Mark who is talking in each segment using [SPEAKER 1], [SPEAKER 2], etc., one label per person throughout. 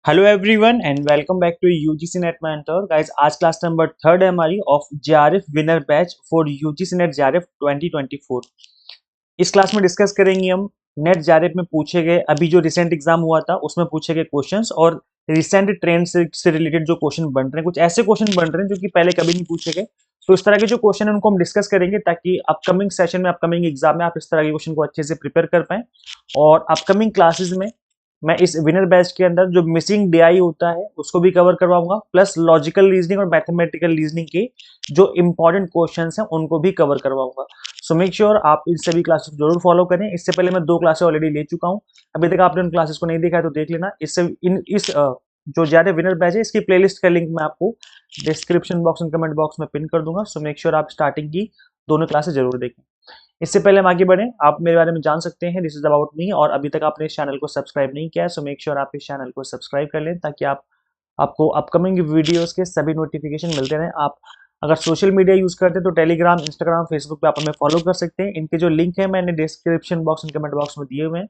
[SPEAKER 1] Hello everyone and welcome back to UGC NET mentor guys. आज class number third है हमारी of JRF winner batch for UGC NET JRF 2024। इस class में discuss करेंगे हम net JRF में पूछे गए अभी जो रिसेंट एग्जाम हुआ था उसमें पूछे गए क्वेश्चंस और रिसेंट ट्रेंड से रिलेटेड जो क्वेश्चन बन रहे हैं, कुछ ऐसे क्वेश्चन बन रहे हैं जो कि पहले कभी नहीं पूछे गए। तो इस तरह के जो क्वेश्चन है उनको हम डिस्कस करेंगे ताकि अपकमिंग सेशन में अपकमिंग एग्जाम में आप इस तरह के क्वेश्चन को अच्छे से प्रिपेयर कर पाएं। और अपकमिंग क्लासेस में मैं इस विनर बैच के अंदर जो मिसिंग डीआई होता है उसको भी कवर करवाऊंगा, प्लस लॉजिकल रीजनिंग और मैथमेटिकल रीजनिंग के जो इंपॉर्टेंट क्वेश्चंस हैं उनको भी कवर करवाऊंगा। सो मेक श्योर आप इन सभी क्लासेस को जरूर फॉलो करें। इससे पहले मैं 2 क्लासेस ऑलरेडी ले चुका हूं, अभी तक आपने उन क्लासेस को नहीं देखा है तो देख लेना। इससे इन इस जो ज्यादा विनर बैच है इसकी प्लेलिस्ट का लिंक मैं आपको description box and comment box में पिन कर दूंगा। सो मेक श्योर आप स्टार्टिंग की दोनों क्लासेस जरूर देखें। इससे पहले हम आगे बढ़े, आप मेरे बारे में जान सकते हैं, दिस इज अबाउट मी, और अभी तक आपने इस चैनल को सब्सक्राइब नहीं किया है सो मेक श्योर आप इस चैनल को सब्सक्राइब कर लें ताकि आपको अपकमिंग वीडियोस के सभी नोटिफिकेशन मिलते रहें। आप अगर सोशल मीडिया यूज करते हैं तो टेलीग्राम, इंस्टाग्राम, फेसबुक पे आप हमें फॉलो कर सकते हैं। इनके जो लिंक है मैंने description box and comment box में दिए हुए हैं,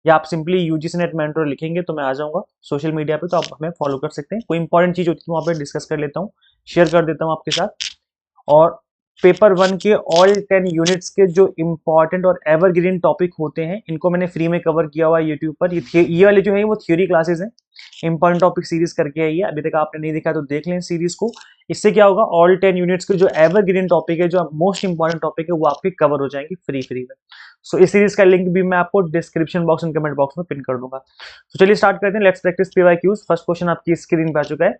[SPEAKER 1] या आप सिंपली यूजीसी नेट मेंटर लिखेंगे तो मैं आ जाऊंगा सोशल मीडिया पे, तो आप हमें फॉलो कर सकते हैं। कोई इंपॉर्टेंट चीज होती है वहाँ पे डिस्कस कर लेता हूँ, शेयर कर देता हूँ आपके साथ। और पेपर 1 के ऑल 10 यूनिट्स के जो इंपॉर्टेंट और एवरग्रीन टॉपिक होते हैं इनको मैंने फ्री में कवर किया हुआ है यूट्यूब पर। ये वाले जो है वो थ्योरी क्लासेस हैं, इंपॉर्टेंट टॉपिक सीरीज करके है ये, अभी तक आपने नहीं देखा तो देख लें सीरीज को। इससे क्या होगा, ऑल 10 यूनिट्स के जो एवरग्रीन टॉपिक है, जो मोस्ट इंपॉर्टेंट टॉपिक है, वो आपके कवर हो जाएंगे फ्री में। सो इस सीरीज का लिंक भी मैं आपको description box and comment box में पिन कर दूंगा। तो चलिए स्टार्ट करते हैं, let's practice PYQs. First question आपकी स्क्रीन पे आ चुका है।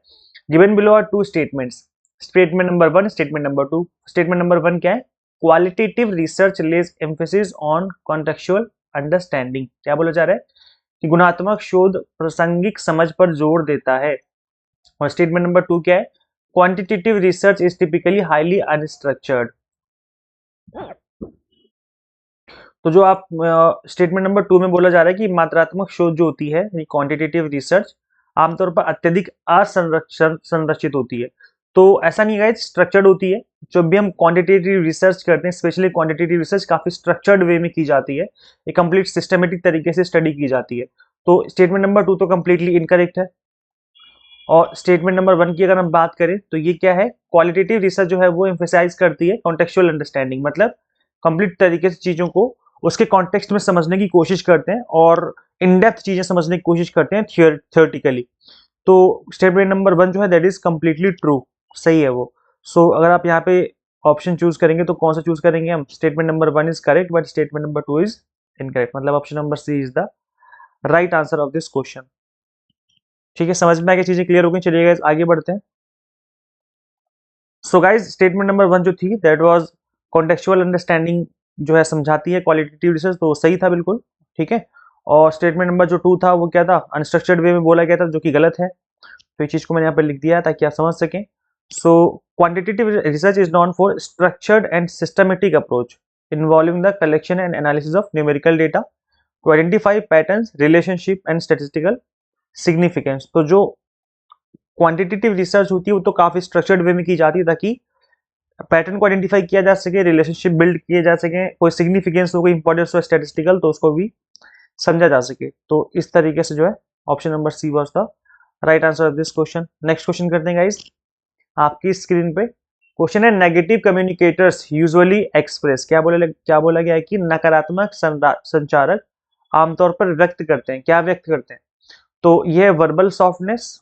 [SPEAKER 1] Given below are two statements, statement number 1, statement number 2। Statement number 1 क्या है? Qualitative research lays emphasis on contextual understanding. क्या बोला जा रहा है कि गुणात्मक शोध प्रासंगिक समझ पर जोर देता है। और स्टेटमेंट नंबर 2 क्या है? Quantitative research is typically highly unstructured. तो जो आप स्टेटमेंट नंबर 2 में बोला जा रहा है कि मात्रात्मक शोध जो होती है क्वांटिटेटिव रिसर्च आमतौर पर अत्यधिक असंरक्षण संरचित होती है। तो ऐसा नहीं है, स्ट्रक्चर्ड होती है। जब भी हम क्वांटिटेटिव रिसर्च करते हैं, स्पेशली क्वांटिटेटिव रिसर्च काफी स्ट्रक्चर्ड वे में की जाती है, एक कंप्लीट सिस्टमेटिक तरीके से स्टडी की जाती है। तो स्टेटमेंट नंबर 2 तो कंप्लीटली इनकरेक्ट है। और स्टेटमेंट नंबर 1 की अगर हम बात करें तो ये क्या है, क्वालिटेटिव रिसर्च जो है वो एम्फेसाइज करती है कॉन्टेक्चुअल अंडरस्टैंडिंग, मतलब कंप्लीट तरीके से चीजों को उसके कॉन्टेक्स्ट में समझने की कोशिश करते हैं और इन डेप्थ चीजें समझने की कोशिश करते हैं थियोरेटिकली। तो स्टेटमेंट नंबर 1 जो है दैट इज कंप्लीटली ट्रू, सही है वो। सो अगर आप यहाँ पे ऑप्शन चूज करेंगे तो कौन सा चूज करेंगे हम? Statement number 1 is correct but statement number 2 is incorrect, मतलब option number C is the right answer of this question. ठीक है, समझ में आ गई, चीजें क्लियर हो गई। चलिए गाइस आगे बढ़ते हैं। सो गाइस स्टेटमेंट नंबर 1 जो थी दैट वाज कॉन्टेक्चुअल अंडरस्टैंडिंग जो है समझाती है क्वालिटेटिव रिसर्च, तो सही था बिल्कुल, ठीक है। और स्टेटमेंट नंबर जो 2 था वो क्या था? अनस्ट्रक्चर्ड वे में बोला गया था, जो कि गलत है। तो ये चीज को मैंने यहाँ पे लिख दिया है ताकि आप समझ सकें। So quantitative research is non for structured and systematic approach involving the collection and analysis of numerical data to identify patterns, relationship and statistical significance. तो जो क्वांटिटेटिव रिसर्च होती है वो तो काफी स्ट्रक्चर्ड वे में की जाती है ताकि पैटर्न को आइडेंटिफाई किया जा सके, रिलेशनशिप बिल्ड किए जा सके, कोई सिग्निफिकेंस हो, कोई इंपॉर्टेंस हो स्टैटिस्टिकल, तो उसको भी समझा जा सके। तो इस तरीके से जो है option number she was the right answer of this question. Next question करते हैं गाइस, आपकी स्क्रीन पे क्वेश्चन है नेगेटिव कम्युनिकेटर्स यूजुअली एक्सप्रेस। क्या बोला गया है कि नकारात्मक संचारक आमतौर पर व्यक्त करते हैं, क्या व्यक्त करते हैं? तो ये वर्बल सॉफ्टनेस,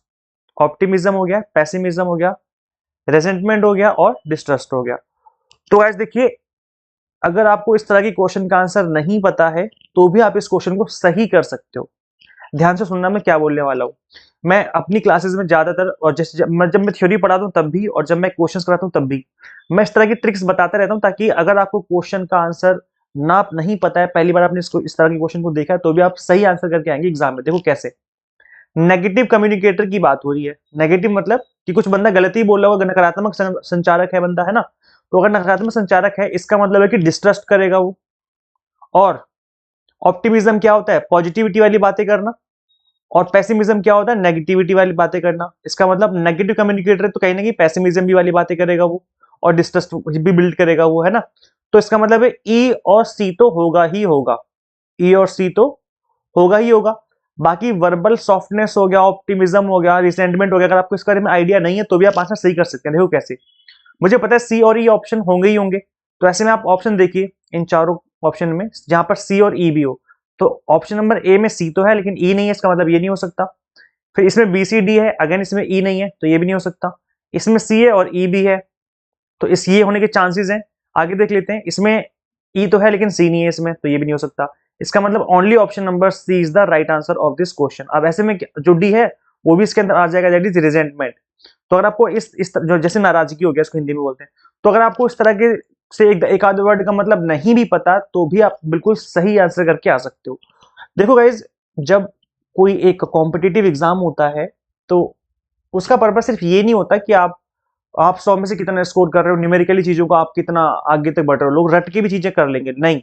[SPEAKER 1] ऑप्टिमिज्म हो गया, पेसिमिज्म हो गया, रेजेंटमेंट हो गया और डिस्ट्रस्ट हो गया। तो गाइस देखिए, अगर आपको इस तरह की क्वेश्चन का आंसर नहीं पता है तो भी आप इस क्वेश्चन को सही कर सकते हो। ध्यान से सुनना मैं क्या बोलने वाला हूँ। मैं अपनी क्लासेस में ज्यादातर, और जैसे जब मैं थ्योरी पढ़ाता हूँ तब भी, और जब मैं क्वेश्चंस कराता हूँ तब भी, मैं इस तरह की ट्रिक्स बताता रहता हूँ ताकि अगर आपको क्वेश्चन का आंसर ना नहीं पता है, पहली बार आपने इसको इस तरह के क्वेश्चन को देखा है, तो भी आप सही आंसर करके आएंगे एग्जाम में। देखो कैसे, नेगेटिव कम्युनिकेटर की बात हो रही है। नेगेटिव मतलब कि कुछ बंदा गलत ही बोल रहा होगा, नकारात्मक संचारक है बंदा, है ना। तो अगर नकारात्मक संचारक है इसका मतलब है कि डिस्ट्रस्ट करेगा वो। और ऑप्टिमिज्म क्या होता है? पॉजिटिविटी वाली बातें करना। और पेसिमिज्म क्या होता है? नेगेटिविटी वाली बातें करना। इसका मतलब नेगेटिव कम्युनिकेटर है तो कहीं ना कहीं पेसिमिज्म भी वाली बातें करेगा वो, और डिस्ट्रस्ट भी बिल्ड करेगा वो, है ना। तो इसका मतलब है ई और सी तो होगा ही होगा, ई और सी तो होगा ही होगा। बाकी वर्बल सॉफ्टनेस हो गया, ऑप्टिमिज्म हो गया, रिसेंटमेंट हो गया, अगर आपको इसके बारे में आइडिया नहीं है तो भी आप आंसर सही कर सकते हैं। देखो कैसे, मुझे पता है सी और ई ऑप्शन होंगे ही होंगे, तो ऐसे में आप ऑप्शन देखिए इन चारों ऑप्शन में जहां पर सी और ई भी हो। तो ऑप्शन नंबर ए में सी तो है लेकिन ई नहीं है, इसका मतलब ये नहीं हो सकता। फिर इसमें बी सी डी है, अगेन इसमें ई नहीं है तो ये भी नहीं हो सकता। इसमें सी है और ई भी है, तो इस ये होने के चांसेस हैं। आगे देख लेते हैं, इसमें ई तो है लेकिन सी नहीं है इसमें, तो ये भी नहीं हो सकता। इसका मतलब only option number C is the right answer of this question. अब ऐसे में जो डी है वो भी इसके अंदर आ जाएगा, दैट इज रिजेंटमेंट। तो अगर आपको इस जो जैसे नाराजगी हो गया, इसको हिंदी में बोलते हैं, तो अगर आपको इस तरह के से एक आध वर्ड का मतलब नहीं भी पता तो भी आप बिल्कुल सही आंसर करके आ सकते हो। देखो गाइज, जब कोई एक कॉम्पिटिटिव एग्जाम होता है तो उसका पर्पस सिर्फ ये नहीं होता कि आप 100 में से कितना स्कोर कर रहे हो, न्यूमेरिकली चीजों को आप कितना आगे तक बढ़ रहे हो। लोग रट के भी चीजें कर लेंगे, नहीं,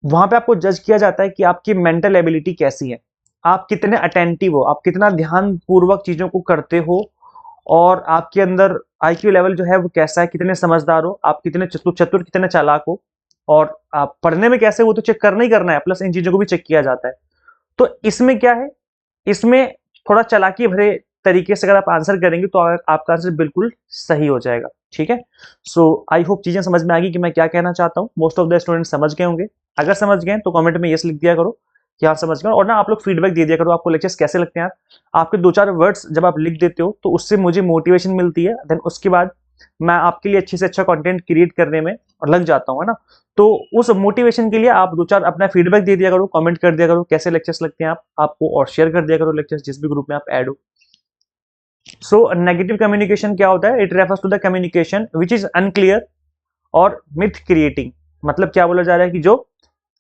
[SPEAKER 1] वहां पे आपको जज किया जाता है कि आपकी मेंटल एबिलिटी कैसी है, आप कितने अटेंटिव हो, आप कितना ध्यान पूर्वक चीजों को करते हो, और आपके अंदर आईक्यू लेवल जो है वो कैसा है, कितने समझदार हो आप, कितने चतुर कितने चालाक हो, और आप पढ़ने में कैसे, वो तो चेक करना ही करना है, प्लस इन चीजों को भी चेक किया जाता है। तो इसमें क्या है, इसमें थोड़ा चालाकी भरे तरीके से अगर आप आंसर करेंगे तो आपका आंसर बिल्कुल सही हो जाएगा। ठीक है, सो आई होप चीजें समझ में आ गई कि मैं क्या कहना चाहता हूँ। मोस्ट ऑफ द स्टूडेंट समझ गए होंगे, अगर समझ गए तो कमेंट में यस लिख दिया करो कि हाँ समझ गए, और ना आप लोग फीडबैक दे दिया करो आपको लेक्चर्स कैसे लगते हैं। आपके 2-4 वर्ड्स जब आप लिख देते हो तो उससे मुझे मोटिवेशन मिलती है, देन उसके बाद मैं आपके लिए अच्छे से अच्छा कंटेंट क्रिएट करने में और लग जाता हूँ, है ना। तो उस मोटिवेशन के लिए आप 2-4 अपना फीडबैक दे दिया करो, कमेंट कर दिया करो कैसे लेक्चर्स लगते हैं आपको, और शेयर कर दिया करो लेक्चर्स जिस भी ग्रुप में आप ऐड हो। सो नेगेटिव कम्युनिकेशन क्या होता है, it refers to the communication which is unclear और मिथ क्रिएटिंग। मतलब क्या बोला जा रहा है कि जो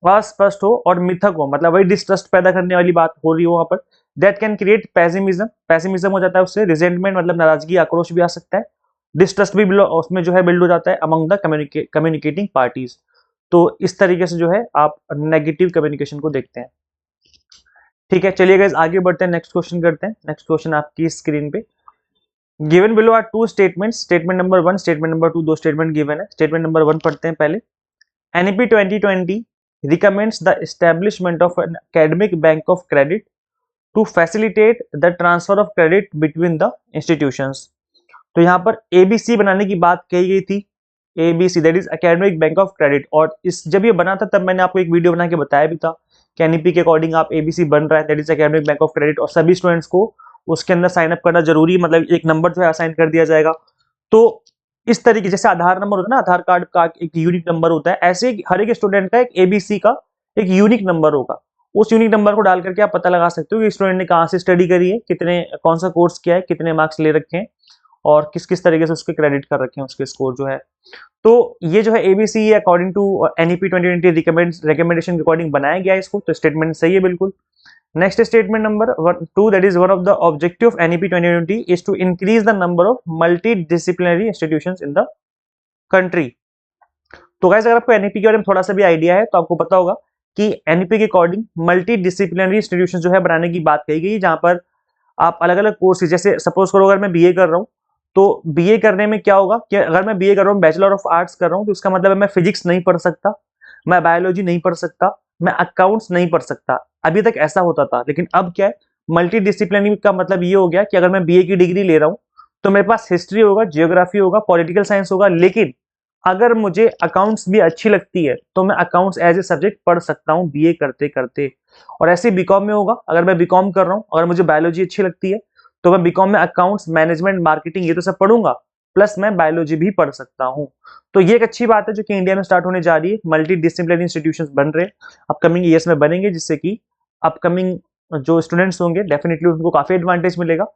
[SPEAKER 1] अस्पष्ट हो और मिथक हो, मतलब वही डिस्ट्रस्ट पैदा करने वाली बात हो रही हो वहां पर। That can create pessimism, pessimism हो जाता है उससे, रिजेंटमेंट मतलब नाराजगी आक्रोश भी आ सकता है, डिस्ट्रस्ट भी उसमें जो है बिल्ड हो जाता है अमंग द कम्युनिकेटिंग पार्टीज। तो इस तरीके से जो है आप नेगेटिव कम्युनिकेशन को देखते हैं। ठीक है, चलिए गाइस आगे बढ़ते हैं, नेक्स्ट क्वेश्चन करते हैं। नेक्स्ट क्वेश्चन आपकी स्क्रीन पे given below are 2 statements, statement number 1, statement number 2, दो स्टेटमेंट गिवन है। स्टेटमेंट नंबर 1 पढ़ते हैं पहले। NEP 2020 recommends the establishment of an academic bank of credit to facilitate the transfer of credit between the institutions। तो यहाँ पर ABC बनाने की बात कही गई थी, ABC that is academic bank of credit. और इस जब ये बना था तब मैंने आपको एक वीडियो बना के बताया भी था कि NEP के अकॉर्डिंग आप ABC बन रहा है, that is academic bank of credit, और सभी स्टूडेंट्स को उसके अंदर साइन अप करना जरूरी, मतलब एक नंबर जो है असाइन कर दिया जाएगा। तो इस तरीके जैसे आधार नंबर होता है ना, आधार कार्ड का एक यूनिक नंबर होता है, ऐसे हर एक स्टूडेंट का एक ABC का एक यूनिक नंबर होगा। उस यूनिक नंबर को डाल करके आप पता लगा सकते हो कि स्टूडेंट ने कहाँ से स्टडी करी है, कितने कौन सा कोर्स किया है, कितने मार्क्स ले रखे हैं, और किस किस तरीके से उसके क्रेडिट कर रखे हैं उसके स्कोर जो है। तो ये जो है ABC according to NEP 2020 recommendation के अकॉर्डिंग बनाया गया है इसको, तो स्टेटमेंट सही है बिल्कुल। Next statement number 2 that is one of the objective of NEP 2020 is to increase the number of multidisciplinary institutions in the country. तो गाइस अगर आपको NEP के बारे में थोड़ा सा भी आइडिया है तो आपको पता होगा कि NEP के अकॉर्डिंग मल्टी डिसिप्लिनरी इंस्टीट्यूशन जो है बनाने की बात कही गई, जहां पर आप अलग अलग कोर्सेज, जैसे सपोज करो अगर मैं BA कर रहा हूँ तो BA करने में क्या होगा कि अगर मैं BA कर रहा हूँ, बैचलर ऑफ आर्ट्स कर रहा हूँ, तो इसका मतलब है मैं फिजिक्स नहीं पढ़ सकता, मैं बायोलॉजी नहीं पढ़ सकता, मैं अकाउंट्स नहीं पढ़ सकता। अभी तक ऐसा होता था, लेकिन अब क्या है, मल्टी डिसिप्लिनरी का मतलब ये हो गया कि अगर मैं BA की डिग्री ले रहा हूँ तो मेरे पास हिस्ट्री होगा, जियोग्राफी होगा, पॉलिटिकल साइंस होगा, लेकिन अगर मुझे अकाउंट्स भी अच्छी लगती है तो मैं अकाउंट्स एज ए सब्जेक्ट पढ़ सकता हूँ BA करते करते। और ऐसे बीकॉम में होगा, अगर मैं बीकॉम कर रहा हूँ, अगर मुझे बायोलॉजी अच्छी लगती है तो मैं बीकॉम में अकाउंट्स, मैनेजमेंट, मार्केटिंग ये तो सब पढ़ूंगा, प्लस मैं बायोलॉजी भी पढ़ सकता हूँ। तो ये एक अच्छी बात है जो कि इंडिया में स्टार्ट होने जा रही है, मल्टी डिसिप्लिनरी इंस्टीट्यूशंस बन रहे हैं, अपकमिंग ईयर्स में बनेंगे, जिससे कि अपकमिंग जो स्टूडेंट्स होंगे डेफिनेटली उनको काफी एडवांटेज मिलेगा।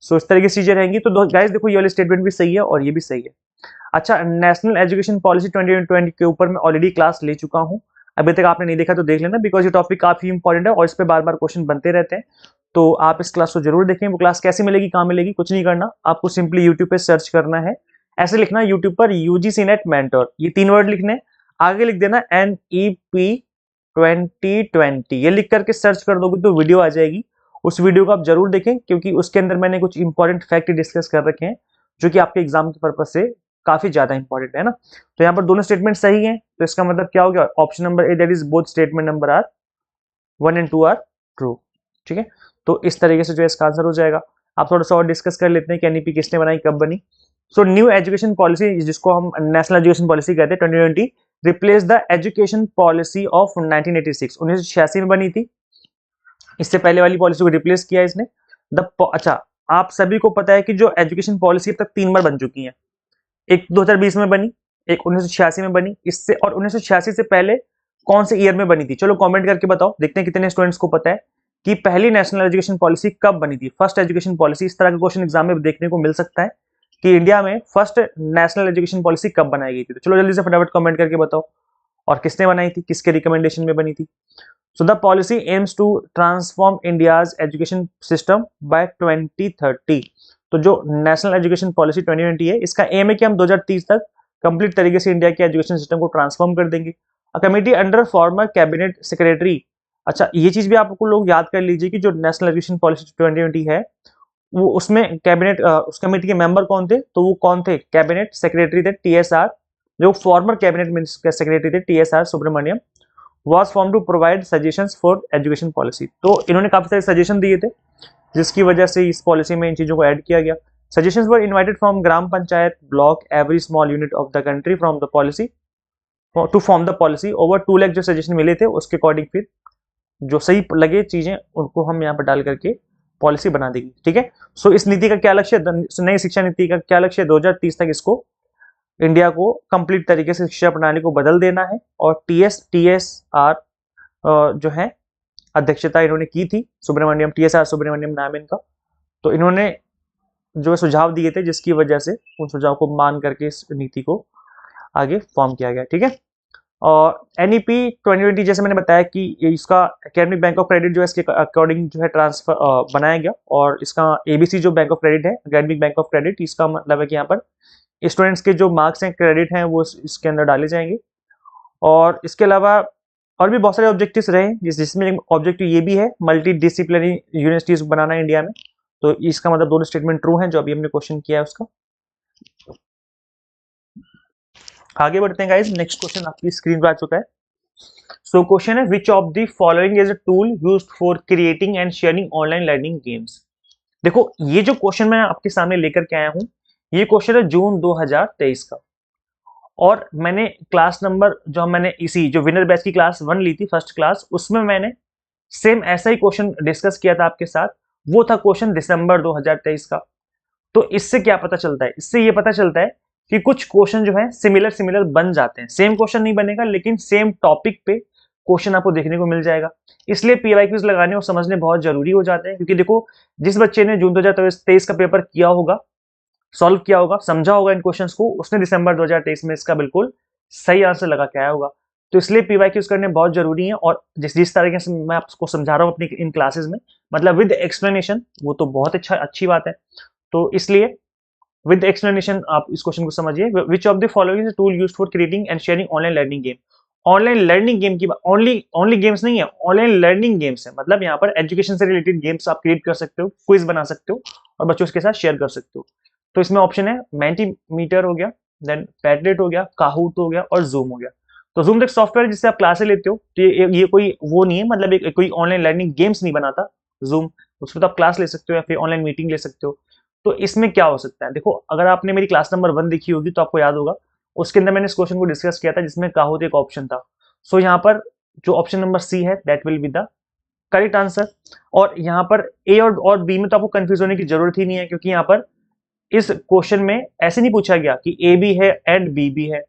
[SPEAKER 1] सो इस तरीके से चीजें रहेंगी। तो गाइस देखो, ये वाली स्टेटमेंट भी सही है और ये भी सही है। अच्छा, नेशनल एजुकेशन पॉलिसी 2020 के ऊपर मैं ऑलरेडी क्लास ले चुका हूं, अभी तक आपने नहीं देखा तो देख लेना, बिकॉज ये टॉपिक काफी इंपॉर्टेंट है और इस पे बार बार क्वेश्चन बनते रहते हैं। तो आप इस क्लास को जरूर देखें। वो क्लास कैसे मिलेगी, कहाँ मिलेगी, कुछ नहीं करना, आपको सिंपली यूट्यूब पे सर्च करना है, ऐसे लिखना यूट्यूब पर UGC नेट मेंटर, ये 3 वर्ड लिखने, आगे लिख देना NEP 2020, ये लिख करके सर्च कर दोगे तो वीडियो आ जाएगी। उस वीडियो को आप जरूर देखें, क्योंकि उसके अंदर मैंने कुछ इंपॉर्टेंट फैक्ट डिस्कस कर रखे हैं जो कि आपके एग्जाम के पर्पज से काफी ज्यादा इंपॉर्टेंट है ना। तो यहाँ पर दोनों स्टेटमेंट सही हैं, तो इसका मतलब क्या हो गया, option number A that is both statement number are 1 and 2 are true. ठीक है, तो इस तरीके से जो है इसका आंसर हो जाएगा। आप थोड़ा सा और डिस्कस कर लेते हैं कि एनईपी किसने बनाई, कब बनी। सो न्यू एजुकेशन पॉलिसी, जिसको हम नेशनल एजुकेशन पॉलिसी कहते हैं, 2020 replace the education policy of 1986, 1986 में बनी थी। इससे पहले वाली पॉलिसी को रिप्लेस किया इसने। अच्छा, आप सभी को पता है कि जो एजुकेशन पॉलिसी अब तक 3 बार बन चुकी है। एक 2020 में बनी, एक 1986 में बनी, इससे और 1986 से पहले कौन से ईयर में बनी थी? चलो कमेंट करके बताओ, देखते हैं कितने स्टूडेंट्स को पता है कि पहली नेशनल एजुकेशन पॉलिसी कब बनी थी, फर्स्ट एजुकेशन पॉलिसी। इस तरह का क्वेश्चन एग्जाम में देखने को मिल सकता है कि इंडिया में फर्स्ट नेशनल एजुकेशन पॉलिसी कब बनाई गई थी। तो चलो जल्दी से फटाफट कमेंट करके बताओ, और किसने बनाई थी, किसके रिकमेंडेशन में बनी थी। So the policy aims to transform India's education system by 2030। तो जो नेशनल एजुकेशन पॉलिसी 2020 है, इसका एम है कि हम 2030 तक कंप्लीट तरीके से इंडिया के एजुकेशन सिस्टम को ट्रांसफॉर्म कर देंगे। A committee under farmer cabinet secretary. अच्छा, ये चीज भी आपको लोग याद कर लीजिए कि जो नेशनल एजुकेशन पॉलिसी 2020 है, वो उसमें कैबिनेट उस कमेटी के मेंबर कौन थे? तो वो कौन थे? कैबिनेट सेक्रेटरी थे, टीएसआर, जो फॉर्मर कैबिनेट सेक्रेटरी थे, TSR Subramanian, was form to provide suggestions for education policy. तो इन्होंने काफी सारे सजेशन दिए थे, जिसकी वजह से इस पॉलिसी में इन चीजों को ऐड किया गया। Suggestions were invited from gram panchayat, block, every small unit of the country from the policy to form the policy. Over 2 lakh जो सजेशन मिले थे, उसके अकॉर्डिंग फिर जो सही लगे चीजें उनको हम यहाँ पर डाल करके पॉलिसी बना देगी। ठीक है, सो इस नीति का क्या लक्ष्य है? नई शिक्षा नीति का क्या लक्ष्य है? 2030 तक इसको इंडिया को कंप्लीट तरीके से शिक्षा प्रणाली को बदल देना है। और टीएसआर जो है अध्यक्षता इन्होंने की थी, सुब्रमण्यम, टीएसआर सुब्रमण्यम नाम इनका। तो इन्होंने जो सुझाव दिए थे, जिसकी वजह से उन सुझाव को मान करके इस नीति को आगे फॉर्म किया गया। ठीक है, और एनईपी 2020 जैसे मैंने बताया कि इसका एकेडमिक बैंक ऑफ क्रेडिट जो है इसके अकॉर्डिंग जो है ट्रांसफर बनाया गया। और इसका एबीसी जो बैंक ऑफ क्रेडिट है, एकेडमिक बैंक ऑफ क्रेडिट, इसका मतलब है कि यहाँ पर स्टूडेंट्स के जो मार्क्स हैं, क्रेडिट हैं, वो इसके अंदर डाले जाएंगे। और इसके अलावा और भी बहुत सारे ऑब्जेक्टिव्स रहे, जिसमें ऑब्जेक्टिव ये भी है मल्टी डिसिप्लिनरी यूनिवर्सिटीज बनाना है इंडिया में। तो इसका मतलब दोनों स्टेटमेंट ट्रू हैं जो अभी हमने क्वेश्चन किया है उसका। आगे बढ़ते हैं गाइस, नेक्स्ट क्वेश्चन आपकी स्क्रीन पर आ चुका है। सो क्वेश्चन है, which of the following is a tool used for creating and sharing online learning games. देखो, ये जो क्वेश्चन मैं आपके सामने लेकर के आया हूं, ये क्वेश्चन है जून 2023 का। और मैंने क्लास नंबर जो मैंने इसी जो विनर बैच की क्लास 1 ली थी, फर्स्ट क्लास, उसमें मैंने सेम ऐसा ही क्वेश्चन डिस्कस किया था आपके साथ। वो था क्वेश्चन दिसंबर 2023 का। तो इससे क्या पता चलता है? इससे ये पता चलता है कि कुछ क्वेश्चन जो है सिमिलर बन जाते हैं। सेम क्वेश्चन नहीं बनेगा, लेकिन सेम टॉपिक पे क्वेश्चन आपको देखने को मिल जाएगा। इसलिए पीवाईक्यूज लगाने और समझने बहुत जरूरी हो जाते हैं, क्योंकि देखो, जिस बच्चे ने जून 2023 का पेपर किया होगा, सॉल्व किया होगा, समझा होगा इन क्वेश्चंस को, उसने दिसंबर 2023 में इसका बिल्कुल सही आंसर लगा के आया होगा। तो इसलिए पीवाईक्यूज करने बहुत जरूरी है। और जिस तरीके से मैं आपको समझा रहा हूँ अपनी इन क्लासेस में, मतलब विद एक्सप्लेनेशन, वो तो बहुत अच्छी बात है। तो इसलिए विद एक्सप्लेनेशन आप इस क्वेश्चन को समझिए। Which of the following is tool used for creating and sharing online learning game. Online learning game की ओनली गेम्स नहीं है, ऑनलाइन लर्निंग गेम्स है। मतलब यहाँ पर एजुकेशन से रिलेटेड गेम्स आप क्रिएट कर सकते हो, क्विज बना सकते हो और बच्चों के साथ शेयर कर सकते हो। तो इसमें ऑप्शन है मेंटीमीटर हो गया, देन पैडलेट हो गया, काहूट हो गया और जूम हो गया। तो जूम एक सॉफ्टवेयर जिससे आप क्लासेस लेते हो। तो ये कोई वो नहीं है, मतलब कोई ऑनलाइन लर्निंग गेम्स नहीं बनाता जूम। उसमें तो आप क्लास ले सकते हो या फिर ऑनलाइन मीटिंग ले सकते हो। तो इसमें क्या हो सकता है? देखो, अगर आपने मेरी क्लास नंबर 1 देखी होगी तो आपको याद होगा, उसके अंदर मैंने इस क्वेश्चन को डिस्कस किया था, जिसमें काहूत एक ऑप्शन था। सो यहाँ पर जो ऑप्शन नंबर सी है, that will be the correct answer. और यहाँ पर ए और बी में तो आपको कंफ्यूज होने की जरूरत ही नहीं है, क्योंकि यहाँ पर इस क्वेश्चन में ऐसे नहीं पूछा गया कि ए भी है एंड बी भी है,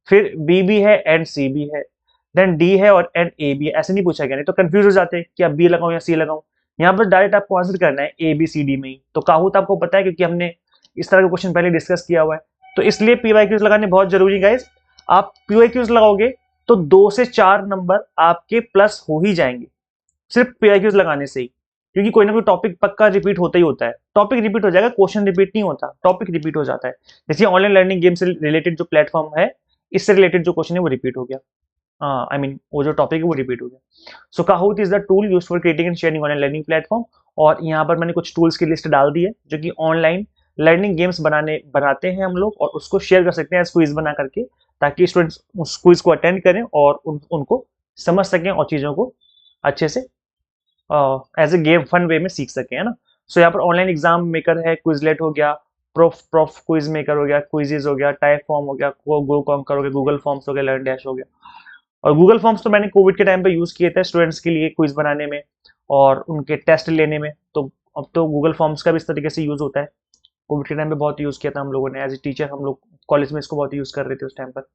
[SPEAKER 1] फिर बी भी है एंड सी भी है, देन डी है और एंड ए भी है। ऐसे नहीं पूछा गया, नहीं तो कंफ्यूज हो जाते कि अब बी लगाऊं या सी लगाऊं। यहाँ पर डायरेक्ट आपको आंसर करना है ए बी सी डी में ही। तो काहूत आपको पता है, क्योंकि हमने इस तरह का क्वेश्चन पहले डिस्कस किया हुआ है। तो इसलिए पीवाईक्यूज लगाने बहुत जरूरी है गाइस। आप पीवाईक्यूज लगाओगे तो 2 से 4 नंबर आपके प्लस हो ही जाएंगे, सिर्फ पीवाईक्यूज लगाने से ही। क्योंकि कोई ना कोई टॉपिक पक्का रिपीट होता ही होता है। टॉपिक रिपीट हो जाएगा, क्वेश्चन रिपीट नहीं होता, टॉपिक रिपीट हो जाता है। जैसे ऑनलाइन लर्निंग गेम से रिलेटेड जो प्लेटफॉर्म है, इससे रिलेटेड जो क्वेश्चन है वो रिपीट हो गया। आई मीन वो जो टॉपिक है वो रिपीट हो गया। So Kahoot is the tool used for creating and sharing online learning platform. और यहाँ पर मैंने कुछ टूल्स की लिस्ट डाल दी है, जो कि ऑनलाइन लर्निंग गेम्स बनाते हैं हम लोग, और उसको शेयर कर सकते हैं क्विज बना करके, ताकि स्टूडेंट्स उस क्विज को अटेंड करें और उनको समझ सकें और चीजों को अच्छे से as a game fun way में सीख सके, है ना। सो यहाँ पर ऑनलाइन एग्जाम मेकर है, क्विजलेट हो गया, प्रोफ क्विज मेकर हो गया, क्विजेज हो गया, टाइप फॉर्म हो गया, गो कॉन्कर हो गया, गूगल फॉर्म्स हो गया, लर्न डैश हो गया। और गूगल फॉर्म्स तो मैंने कोविड के टाइम पे यूज किए थे स्टूडेंट्स के लिए क्विज बनाने में और उनके टेस्ट लेने में। तो अब तो गूगल फॉर्म्स का भी इस तरीके से यूज होता है। कोविड के टाइम पे बहुत यूज किया था हम लोगों ने, एज ए टीचर हम लोग कॉलेज में इसको बहुत यूज कर रहे थे उस टाइम पर।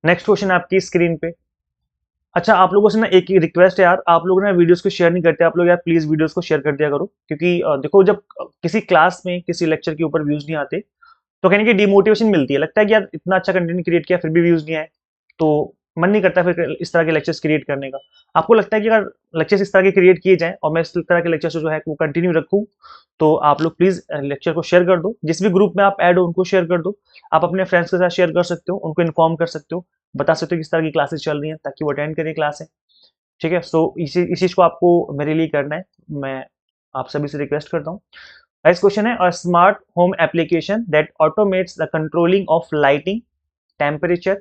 [SPEAKER 1] नेक्स्ट क्वेश्चन आपकी स्क्रीन पे। अच्छा, आप लोगों से ना एक रिक्वेस्ट है यार, आप लोग ना वीडियोस को शेयर नहीं करते, आप लोग यार प्लीज वीडियोस को शेयर कर दिया करो, क्योंकि देखो जब किसी क्लास में किसी लेक्चर के ऊपर व्यूज नहीं आते तो कहने की डिमोटिवेशन मिलती है, लगता है कि यार इतना अच्छा कंटेंट क्रिएट किया फिर भी व्यूज नहीं आए, तो मन नहीं करता फिर इस तरह के लेक्चर्स क्रिएट करने का। आपको लगता है कि अगर लेक्चर्स इस तरह के क्रिएट किए जाएं और मैं इस तरह के लेक्चर्स जो है वो कंटिन्यू रखूं, तो आप लोग प्लीज लेक्चर को शेयर कर दो, जिस भी ग्रुप में आप ऐड हो उनको शेयर कर दो। आप अपने फ्रेंड्स के साथ शेयर कर सकते हो, उनको इन्फॉर्म कर सकते हो, बता सकते हो किस तरह की क्लासेस चल रही हैं ताकि वो अटेंड करें क्लासें। ठीक है, सो इस चीज को आपको मेरे लिए करना है, मैं आप सभी से रिक्वेस्ट करता हूँ। नेक्स्ट क्वेश्चन है, a smart home application that automates the controlling of lighting, temperature,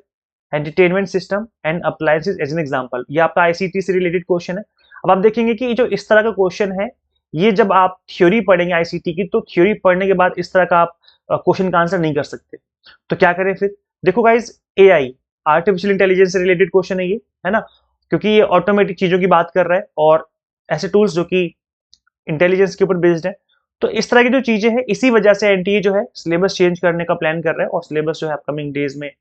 [SPEAKER 1] entertainment system and appliances as an example. ये आपका आईसीटी से रिलेटेड क्वेश्चन है। अब आप देखेंगे कि जो इस तरह का क्वेश्चन है, ये जब आप थ्योरी पढ़ेंगे आईसीटी की, तो थ्योरी पढ़ने के बाद इस तरह का आप क्वेश्चन का आंसर नहीं कर सकते। तो क्या करें फिर? देखो गाइज, एआई, आर्टिफिशियल इंटेलिजेंस से रिलेटेड क्वेश्चन है ये, है ना, क्योंकि ये ऑटोमेटिक चीजों की बात कर रहा है और ऐसे टूल्स जो कि इंटेलिजेंस के ऊपर बेस्ड है। तो इस तरह की जो चीजें हैं, इसी वजह से एनटीए जो है सिलेबस चेंज करने का प्लान कर रहा है और सिलेबस जो है अपकमिंग डेज में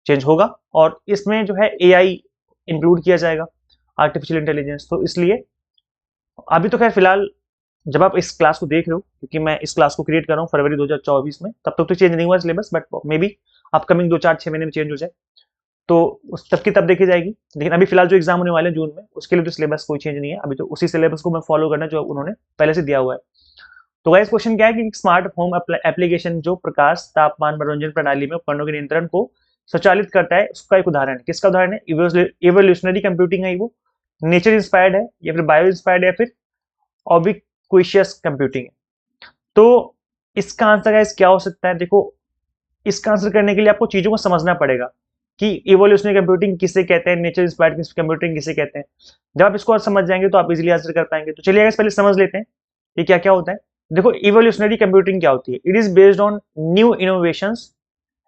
[SPEAKER 1] चेंज होगा और इसमें जो है एआई इंक्लूड किया जाएगा, आर्टिफिशियल इंटेलिजेंस। तो इसलिए अभी तो खैर फिलहाल जब आप इस क्लास को देख रहे हो, क्योंकि मैं इस क्लास को क्रिएट कर रहा हूँ फरवरी 2024 में, तब तक तो चेंज नहीं हुआ syllabus, but may be upcoming 2-4-6 महीने में चेंज हो जाए, तो उस तब की तब देखी जाएगी। लेकिन अभी फिलहाल जो एग्जाम होने वाले हैं जून में, उसके लिए तो सिलेबस कोई चेंज नहीं है, अभी तो उसी सिलेबस को मैं फॉलो करना जो उन्होंने पहले से दिया हुआ है। तो गाइस, क्वेश्चन क्या है कि स्मार्ट होम एप्लीकेशन जो प्रकाश, तापमान, मनोरंजन प्रणाली में उपकरणों के नियंत्रण को स्वचालित करता है, उसका एक उदाहरण है। किसका उदाहरण है? इवोल्यूशनरी कंप्यूटिंग है वो, नेचर इंस्पायर्ड है या फिर बायो इंस्पायर्ड है, फिर ऑबिक्विशियस कंप्यूटिंग है। तो इसका आंसर गाइस क्या हो सकता है? देखो, इसका आंसर करने के लिए आपको चीजों को समझना पड़ेगा कि इवोल्यूशनरी कंप्यूटिंग किसे कहते हैं, नेचर इंस्पायर्ड कंप्यूटिंग किसे कहते हैं। जब आप इसको और समझ जाएंगे तो आप इजीली आंसर कर पाएंगे। तो चलिए पहले समझ लेते हैं ये क्या क्या होता है। देखो, इवोल्यूशनरी कंप्यूटिंग क्या होती है? It is based on new innovations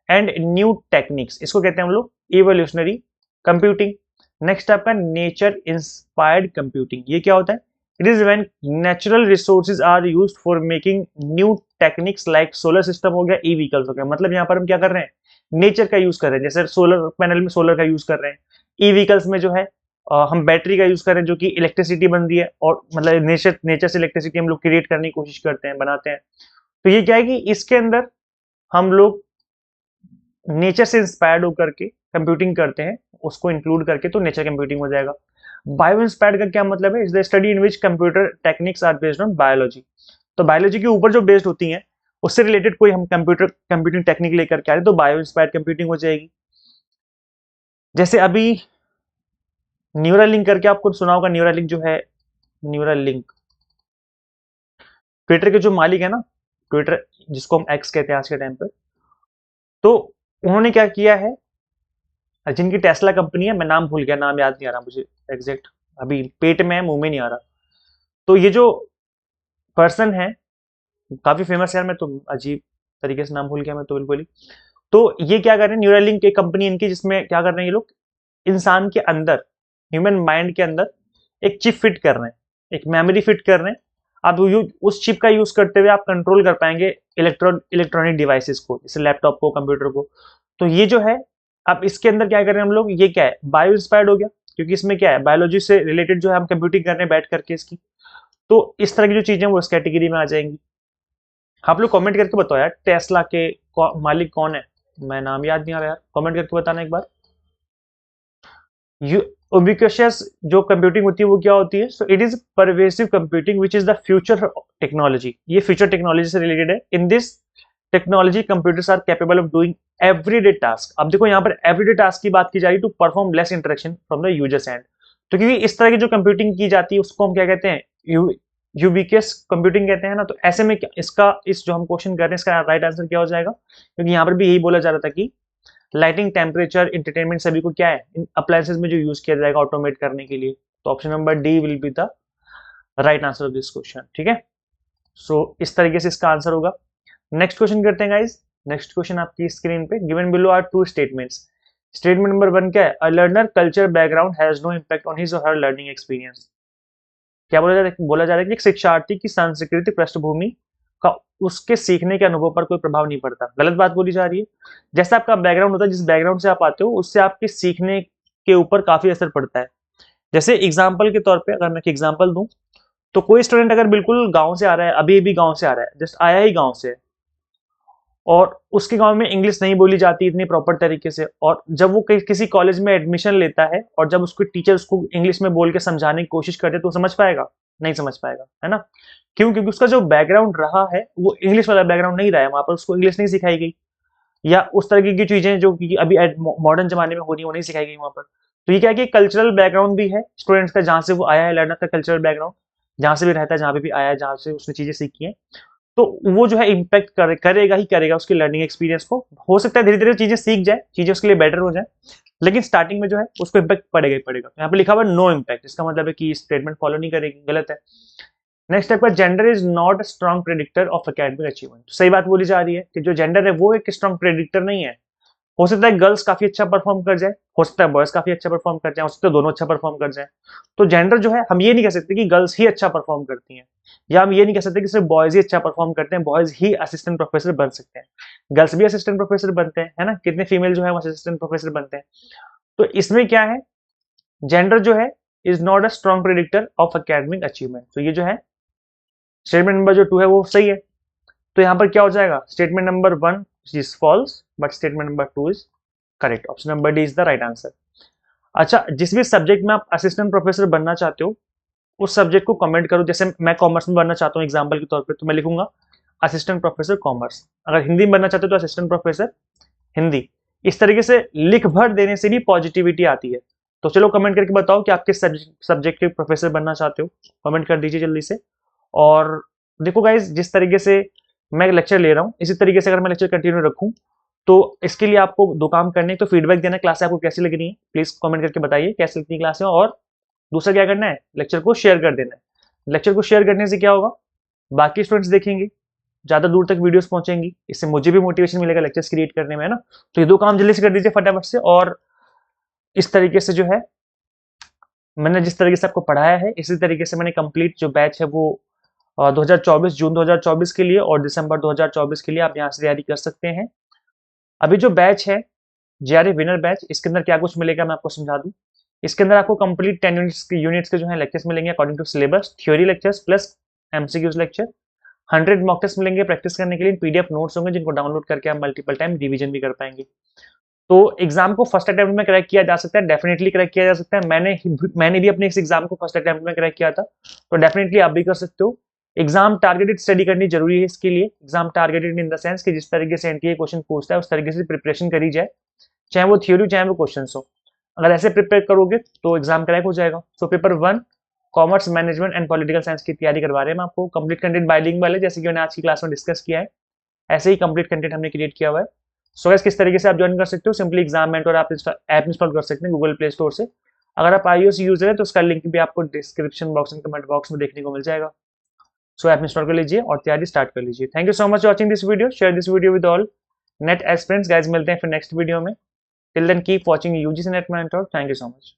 [SPEAKER 1] and new techniques, इसको कहते हैं हम लोग इवोल्यूशनरी कंप्यूटिंग। नेक्स्ट आपका नेचर इंस्पायर्ड कंप्यूटिंग, ये क्या होता है? It is when natural resources are used for making new techniques like solar system हो गया, ई व्हीकल्स हो गया। मतलब यहाँ पर हम क्या कर रहे हैं? नेचर का यूज कर रहे हैं, जैसे सोलर पैनल में सोलर का यूज कर रहे हैं, ई व्हीकल्स में जो है हम बैटरी का यूज कर रहे हैं जो कि इलेक्ट्रिसिटी बन रही है, और मतलब नेचर से इलेक्ट्रिसिटी हम लोग क्रिएट करने की कोशिश करते हैं, बनाते हैं। तो ये क्या है कि इसके अंदर हम लोग नेचर से इंस्पायर्ड होकर के कंप्यूटिंग करते हैं, उसको इंक्लूड करके तो नेचर कंप्यूटिंग हो जाएगा। बायो इंस्पायर्ड का क्या मतलब है? Is the study in which computer techniques are based on biology. तो बायोलॉजी के ऊपर जो बेस्ड होती हैं, उससे रिलेटेड कोई हम कंप्यूटिंग टेक्निक लेकर के आ रहे तो बायो इंस्पायर्ड कंप्यूटिंग हो जाएगी। जैसे अभी न्यूरल लिंक करके आपको सुना होगा, न्यूरल लिंक जो है, न्यूरल लिंक ट्विटर के जो मालिक है ना, ट्विटर जिसको हम एक्स कहते हैं आज के टाइम पर, तो उन्होंने क्या किया है, जिनकी टेस्ला कंपनी है, मैं नाम भूल गया, नाम याद नहीं आ रहा मुझे एग्जैक्ट, अभी पेट में है मुंह में नहीं आ रहा। तो ये जो पर्सन है काफी फेमस है यार, मैं तो अजीब तरीके से नाम भूल गया मैं तो बिल्कुल ही। तो ये क्या कर रहे हैं, न्यूरालिंक एक कंपनी इनकी, जिसमें क्या कर रहे हैं ये लोग, इंसान के अंदर, ह्यूमन माइंड के अंदर एक चिप फिट कर रहे हैं, एक मेमोरी फिट कर रहे हैं। आप उस चिप का यूज करते हुए आप कंट्रोल कर पाएंगे इलेक्ट्रॉनिक डिवाइसेस को, जैसे लैपटॉप को, कंप्यूटर को। तो ये जो है, अब इसके अंदर क्या कर रहे हैं हम लोग, ये क्या है, बायो इंस्पायर्ड हो गया, क्योंकि इसमें क्या है, बायोलॉजी से रिलेटेड जो है हम कंप्यूटिंग कर रहे हैं बैठ करके इसकी। तो इस तरह की जो चीजें वो इस कैटेगरी में आ जाएंगी। आप लोग कमेंट करके बताओ यार, टेस्ला के मालिक कौन है? मैं नाम याद नहीं आ रहा यार, कमेंट करके बताना एक बार। उबिक्विशियस जो कंप्यूटिंग होती है वो क्या होती है? So it is pervasive computing which is the future technology. ये फ्यूचर टेक्नोलॉजी से रिलेटेड है। In this technology computers are capable of doing everyday task. अब देखो यहाँ पर एवरीडे टास्क की बात की जा रही, to perform less interaction from the users end. तो क्योंकि इस तरह की जो कंप्यूटिंग की जाती है उसको हम क्या कहते हैं, यूबिक्वियस कंप्यूटिंग कहते हैं ना। तो ऐसे में इसका, इस जो हम क्वेश्चन कर रहे हैं, इसका राइट आंसर क्या हो जाएगा? क्योंकि यहाँ पर भी यही बोला जा रहा था कि लाइटिंग, टेम्परेचर, इंटरटेनमेंट सभी को क्या है, इन अप्लायंसेस में जो यूज किया जाएगा ऑटोमेट करने के लिए। तो option number D will be the right answer of this question, ठीक है। सो इस तरीके से इसका आंसर होगा। नेक्स्ट क्वेश्चन करते हैं गाइज। नेक्स्ट क्वेश्चन आपकी स्क्रीन पे given below are two statements. Statement number 1 क्या है? A learner culture background has no impact on his और हर लर्निंग एक्सपीरियंस। क्या बोला जा रहा है कि एक शिक्षार्थी की सांस्कृतिक पृष्ठभूमि का उसके सीखने के अनुभव पर कोई प्रभाव नहीं पड़ता। गलत बात बोली जा रही है। जैसा आपका बैकग्राउंड होता है, जिस बैकग्राउंड से आप आते हो, उससे आपके सीखने के ऊपर काफी असर पड़ता है। जैसे एग्जाम्पल के तौर पे अगर मैं एग्जाम्पल दूं, तो कोई स्टूडेंट अगर बिल्कुल गांव से आ रहा है, अभी अभी गांव से आ रहा है, जस्ट आया ही गांव से, और उसके गांव में इंग्लिश नहीं बोली जाती इतनी प्रॉपर तरीके से, और जब वो किसी कॉलेज में एडमिशन लेता है और जब उसके टीचर उसको इंग्लिश में बोल के समझाने की कोशिश करते हैं, तो समझ पाएगा? नहीं समझ पाएगा, है ना। क्यों? क्योंकि उसका जो बैकग्राउंड रहा है वो इंग्लिश वाला बैकग्राउंड नहीं रहा है, वहां पर उसको इंग्लिश नहीं सिखाई गई, या उस तरह की चीजें जो कि अभी मॉडर्न जमाने में हो रही है वो नहीं सिखाई गई वहां पर। तो ये क्या है कि कल्चरल बैकग्राउंड भी है स्टूडेंट्स का, जहां से वो आया है, लर्नर का कल्चरल बैकग्राउंड, जहां से भी रहता है, जहां पे भी आया है, जहां से उसने चीजें सीखी है, तो वो जो है इम्पैक्ट करेगा ही करेगा उसकी लर्निंग एक्सपीरियंस को। हो सकता है धीरे धीरे चीजें सीख जाए, चीजें उसके लिए बेटर हो जाए, लेकिन स्टार्टिंग में जो है उसको इम्पैक्ट पड़ेगा ही पड़ेगा। यहाँ पे लिखा हुआ नो इम्पैक्ट, इसका मतलब है कि स्टेटमेंट फॉलो नहीं करेगी, गलत है। नेक्स्ट स्टेप पर gender is not a strong predictor of academic achievement. सही बात बोली जा रही है कि जो जेंडर है वो एक स्ट्रॉन्ग प्रेडिक्टर नहीं है। हो सकता है गर्ल्स काफी अच्छा परफॉर्म कर जाए, हो सकता है बॉयज काफी अच्छा परफॉर्म कर जाए, हो सकता है दोनों अच्छा परफॉर्म कर जाए। तो जेंडर जो है, हम ये नहीं कह सकते कि गर्ल्स ही अच्छा परफॉर्म करती हैं, या हम ये नहीं कह सकते कि सिर्फ बॉयज ही अच्छा परफॉर्म करते हैं, बॉयज ही असिस्टेंट प्रोफेसर बन सकते हैं। गर्ल्स भी असिस्टेंट प्रोफेसर बनते हैं, है ना, कितने फीमेल जो है वो असिस्टेंट प्रोफेसर बनते हैं। तो इसमें क्या है, जेंडर जो है is not a strong predictor of academic achievement. तो ये जो है स्टेटमेंट नंबर जो 2 है वो सही है। तो यहाँ पर क्या हो जाएगा, statement number 1 is false but statement number 2 is correct. Option number D is the right answer. अच्छा, जिस भी सब्जेक्ट में आप असिस्टेंट प्रोफेसर बनना चाहते हो, उस सब्जेक्ट को कमेंट करो। जैसे मैं कॉमर्स में बनना चाहता हूँ एग्जाम्पल के तौर पे, तो मैं लिखूंगा असिस्टेंट प्रोफेसर कॉमर्स। अगर हिंदी में बनना चाहते हो तो असिस्टेंट प्रोफेसर हिंदी। इस तरीके से लिख भर देने से भी पॉजिटिविटी आती है। तो चलो कमेंट करके बताओ कि आप किस सब्जेक्ट के प्रोफेसर बनना चाहते हो, कमेंट कर दीजिए जल्दी से। और देखो गाइज, जिस तरीके से मैं लेक्चर ले रहा हूँ, इसी तरीके से अगर मैं लेक्चर कंटिन्यू रखूँ, तो इसके लिए आपको 2 काम करने, तो फीडबैक देना क्लास आपको कैसी लग रही है, प्लीज कमेंट करके बताइए कैसी लगती है क्लास में। और दूसरा क्या करना है, लेक्चर को शेयर कर देना है। लेक्चर को शेयर करने से क्या होगा, बाकी स्टूडेंट्स देखेंगे, ज्यादा दूर तक वीडियोस पहुंचेंगी, इससे मुझे भी मोटिवेशन मिलेगा लेक्चर्स क्रिएट करने में, है ना। तो ये 2 काम जल्दी से कर दीजिए फटाफट से। और इस तरीके से जो है, मैंने जिस तरीके से आपको पढ़ाया है, इसी तरीके से मैंने कंप्लीट जो बैच है वो 2024 जून 2024 के लिए और दिसंबर 2024 के लिए आप यहाँ से तैयारी कर सकते हैं। अभी जो बैच है जेआरएफ विनर बैच, इसके अंदर क्या कुछ मिलेगा मैं आपको समझा दूं। इसके अंदर आपको कंप्लीट 10 यूनिट्स के जो है लेक्चर्स मिलेंगे according to syllabus, theory lectures plus MCQs lecture, 100 mock test मिलेंगे प्रैक्टिस करने के लिए, पीडीएफ नोट्स होंगे जिनको डाउनलोड करके आप मल्टीपल टाइम रिवीजन भी कर पाएंगे। तो एग्जाम को फर्स्ट अटेम्प्ट में क्रैक किया जा सकता है, डेफिनेटली क्रैक किया जा सकता है। मैंने भी अपने इस एग्जाम को फर्स्ट अटेम्प्ट में क्रैक किया था, तो डेफिनेटली आप भी कर सकते हो। एग्जाम टारगेटेड स्टडी करनी जरूरी है इसके लिए। Exam targeted in the sense कि जिस तरीके से एनटीए क्वेश्चन पूछता है उस तरीके से प्रिपरेशन करी जाए, चाहे वो थ्योरी चाहे वो क्वेश्चन हो। अगर ऐसे प्रिपेयर करोगे तो एग्जाम क्रैक हो जाएगा। So paper 1 commerce management and political science की तैयारी करवा रहे हैं हम आपको। कंप्लीट कंटेंट बाइलिंगुअल है, जैसे कि मैंने आज की क्लास में डिस्कस किया है, ऐसे ही कंप्लीट कंटेंट हमने क्रिएट किया हुआ है। सो गाइस, किस तरीके से आप ज्वाइन कर सकते हो, सिंपली एग्जाम मेंटर आप ऐप इंस्टॉल कर सकते हैं गूगल प्ले स्टोर से। अगर आप iOS यूजर है तो उसका लिंक भी आपको description box and comment box में देखने को मिल जाएगा। सो ऐप इंस्टॉल कर लीजिए और तैयारी स्टार्ट कर लीजिए। Thank you so much watching this video, share this video with all NET aspirants. Guys, मिलते हैं फिर नेक्स्ट वीडियो में। Till then keep watching UGC NET mentor. Thank you so much.